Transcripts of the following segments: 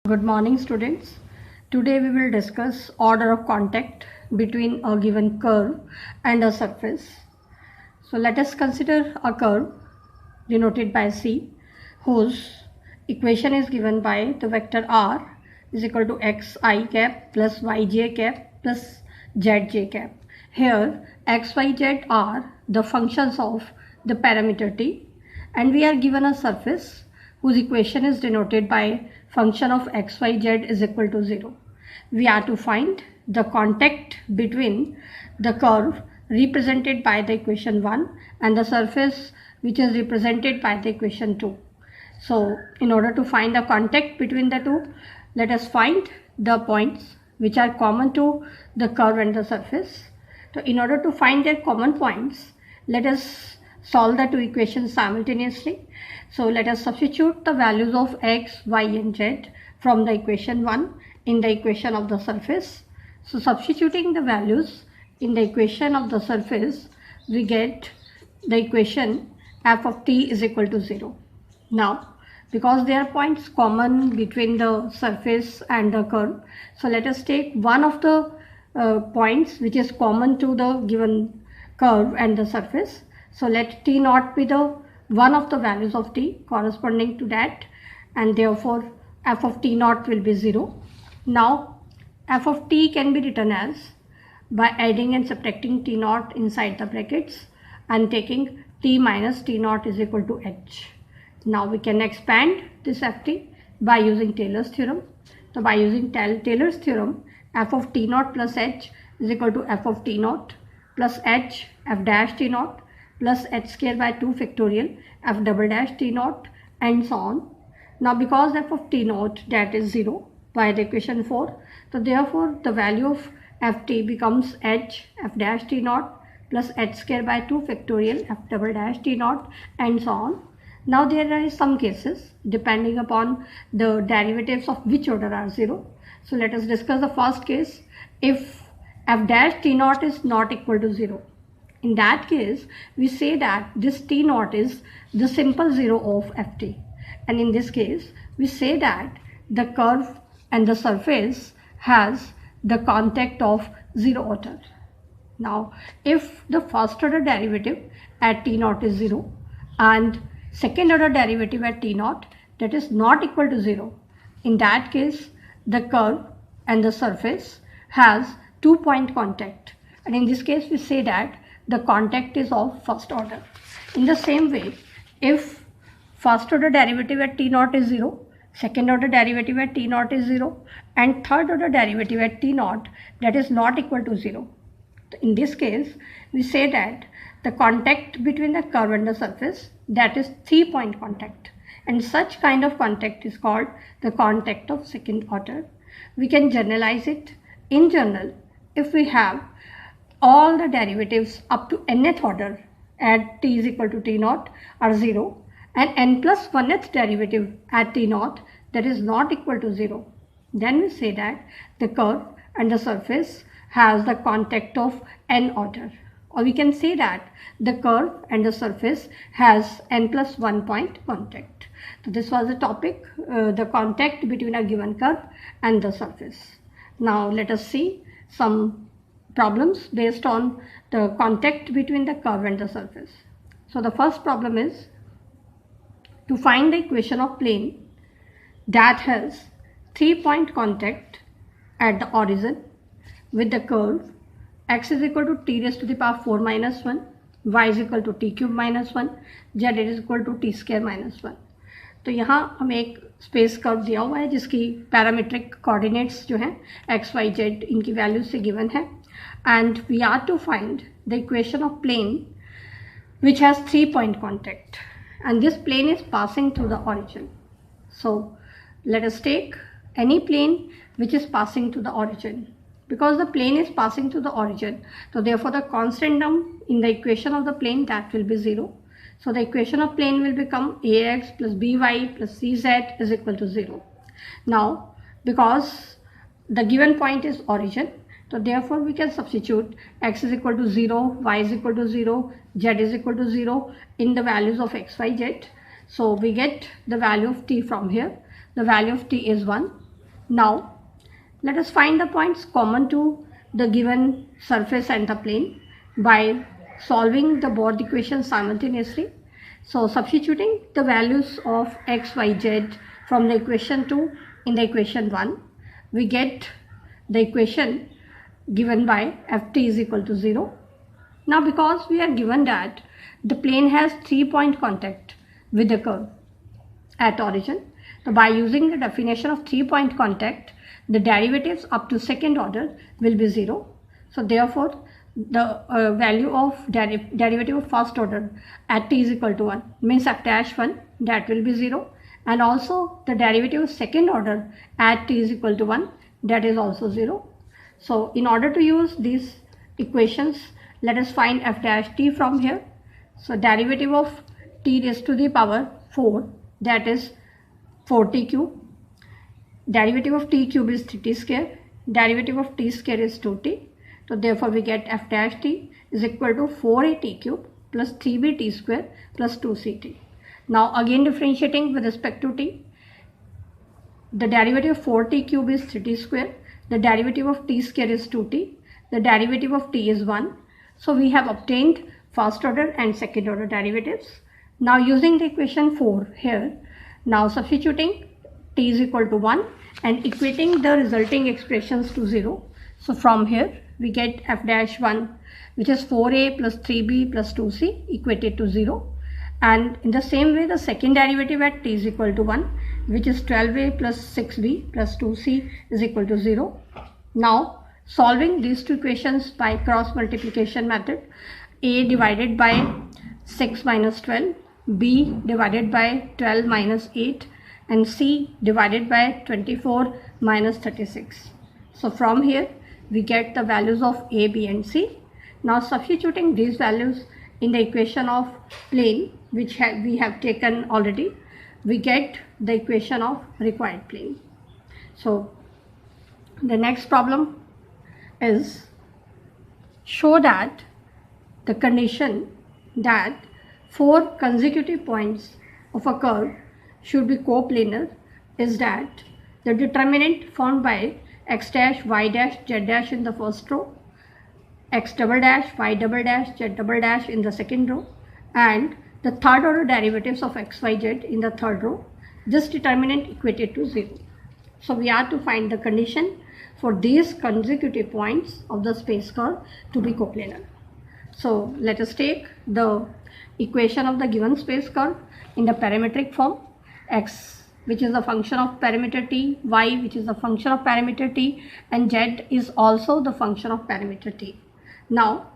Good morning students. Today we will discuss order of contact between a given curve and a surface. So let us consider a curve denoted by C whose equation is given by the vector r is equal to xi cap plus yj cap plus zj cap. Here x, y, z are the functions of the parameter t and we are given a surface whose equation is denoted by function of x, y, z is equal to 0. We are to find the contact between the curve represented by the equation 1 and the surface which is represented by the equation 2. So in order to find the contact between the two, let us find the points which are common to the curve and the surface. So in order to find their common points, let us solve the two equations simultaneously. So let us substitute the values of x, y and z from the equation 1 in the equation of the surface. So substituting the values in the equation of the surface, we get the equation f of t is equal to 0. Now because there are points common between the surface and the curve, so let us take one of the points which is common to the given curve and the surface. So let t naught be the one of the values of t corresponding to that, and therefore f of t naught will be 0. Now f of t can be written as by adding and subtracting t naught inside the brackets and taking t minus t naught is equal to h. Now we can expand this ft by using Taylor's theorem. So by using Taylor's theorem, f of t naught plus h is equal to f of t naught plus h f dash t naught plus h square by 2 factorial f double dash t naught and so on. Now because f of t naught that is 0 by the equation 4, so therefore the value of ft becomes h f dash t naught plus h square by 2 factorial f double dash t naught and so on. Now there are some cases depending upon the derivatives of which order are 0. So let us discuss the first case. If f dash t naught is not equal to 0, in that case we say that this t naught is the simple 0 of ft, and in this case we say that the curve and the surface has the contact of 0 order. Now if the first order derivative at t naught is 0 and second order derivative at t naught that is not equal to 0, in that case the curve and the surface has 2-point contact, and in this case we say that the contact is of first order. In the same way, if first order derivative at t naught is 0, second order derivative at t naught is 0 and third order derivative at t naught that is not equal to 0, in this case we say that the contact between the curve and the surface that is 3-point contact, and such kind of contact is called the contact of second order. We can generalize it. In general, if we have all the derivatives up to nth order at t is equal to t naught are 0 and n plus 1th derivative at t naught that is not equal to 0, then we say that the curve and the surface has the contact of n order, or we can say that the curve and the surface has n plus 1-point contact. So this was the topic, the contact between a given curve and the surface. Now let us see some problems based on the contact between the curve and the surface. So the first problem is to find the equation of plane that has 3-point contact at the origin with the curve x is equal to t raised to the power 4 minus 1, y is equal to t cube minus 1, z is equal to t square minus 1. तो यहाँ हमें एक space curve दिया हुआ है जिसकी parametric coordinates जो हैं x, y, z इनकी वैल्यूज से गिवन है, and we are to find the equation of plane which has 3-point contact, and this plane is passing through the origin. So let us take any plane which is passing to the origin. Because the plane is passing to the origin, so therefore the constant term in the equation of the plane that will be 0. So the equation of plane will become ax plus by plus cz is equal to 0. Now because the given point is origin, so therefore we can substitute x is equal to 0, y is equal to 0, z is equal to 0 in the values of x, y, z. So we get the value of t from here. The value of t is 1 Now let us find the points common to the given surface and the plane by solving the both equations simultaneously. So substituting the values of x, y, z from the equation 2 in the equation 1, we get the equation given by ft is equal to 0. Now because we are given that the plane has 3-point contact with the curve at origin, so by using the definition of 3-point contact, the derivatives up to second order will be 0. So therefore the value of derivative of first order at t is equal to 1 means f dash 1, that will be 0, and also the derivative of second order at t is equal to 1, that is also 0. So in order to use these equations, let us find f dash t from here. So derivative of t raised to the power 4, that is 4t cube. Derivative of t cube is 3t square. Derivative of t square is 2t. So therefore we get f dash t is equal to 4at cube plus 3bt square plus 2ct. Now again differentiating with respect to t, the derivative of 4t cube is 3t square. The derivative of t square is 2t. The derivative of t is 1. So we have obtained first order and second order derivatives. Now using the equation 4 here, now substituting t is equal to 1 and equating the resulting expressions to 0. So from here we get f dash 1, which is 4a plus 3b plus 2c equated to 0. And in the same way the second derivative at t is equal to 1, which is 12a plus 6b plus 2c is equal to 0. Now solving these two equations by cross multiplication method, a divided by 6 minus 12, b divided by 12 minus 8, and c divided by 24 minus 36. So from here we get the values of a, b and c. Now substituting these values in the equation of plane, which we have taken already, we get the equation of required plane. So the next problem is show that the condition that 4 consecutive points of a curve should be coplanar is that the determinant formed by x dash, y dash, z dash in the first row, x double dash, y double dash, z double dash in the second row, and the third order derivatives of x, y, z in the third row, this determinant equated to 0. So we are to find the condition for these consecutive points of the space curve to be coplanar. So let us take the equation of the given space curve in the parametric form, x which is a function of parameter t, y which is a function of parameter t, and z is also the function of parameter t. Now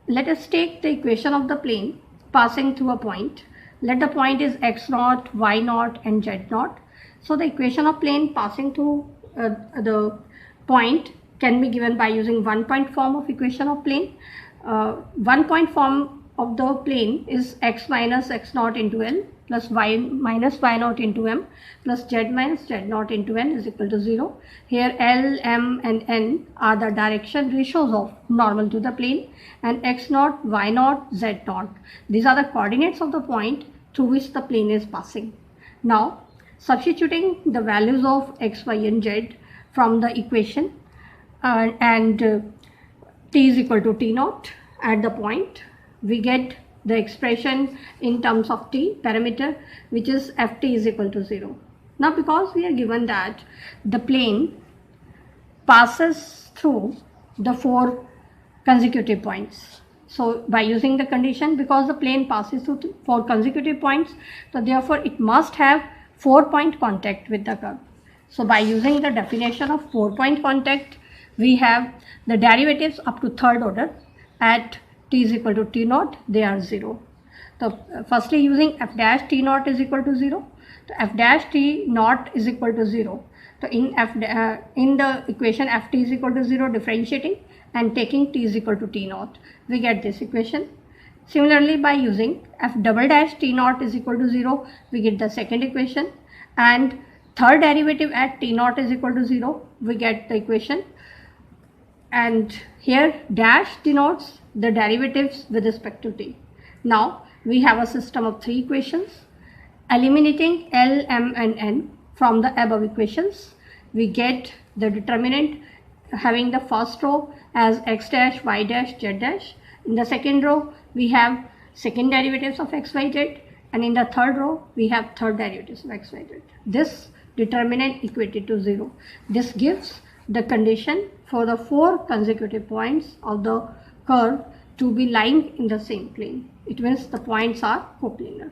let us take the equation of the plane passing through a point. Let the point is x naught, y naught and z naught. So the equation of plane passing through the point can be given by using 1-point form of equation of plane. 1-point form of the plane is x minus x naught into L plus y minus y naught into m plus z minus z naught into n is equal to 0. Here L, m and n are the direction ratios of normal to the plane, and x naught, y naught, z naught, these are the coordinates of the point through which the plane is passing. Now substituting the values of x, y and z from the equation and t is equal to t naught at the point, we get the expression in terms of t parameter, which is ft is equal to 0. Now because we are given that the plane passes through the 4 consecutive points, so by using the condition, because the plane passes through 4 consecutive points, so therefore it must have 4-point contact with the curve. So by using the definition of 4-point contact, we have the derivatives up to third order at t is equal to t naught, they are 0. So firstly using f dash t naught is equal to 0. So f dash t naught is equal to 0. So in the equation ft is equal to 0, differentiating and taking t is equal to t naught, we get this equation. Similarly by using f double dash t naught is equal to 0, we get the second equation, and third derivative at t naught is equal to 0, we get the equation. And here dash denotes the derivatives with respect to t. Now we have a system of 3 equations. Eliminating L, M and N from the above equations, we get the determinant having the first row as x dash, y dash, z dash. In the second row, we have second derivatives of x, y, z. And in the third row, we have third derivatives of x, y, z. This determinant equated to 0. This gives the condition for the 4 consecutive points of the curve to be lying in the same plane. It means the points are coplanar.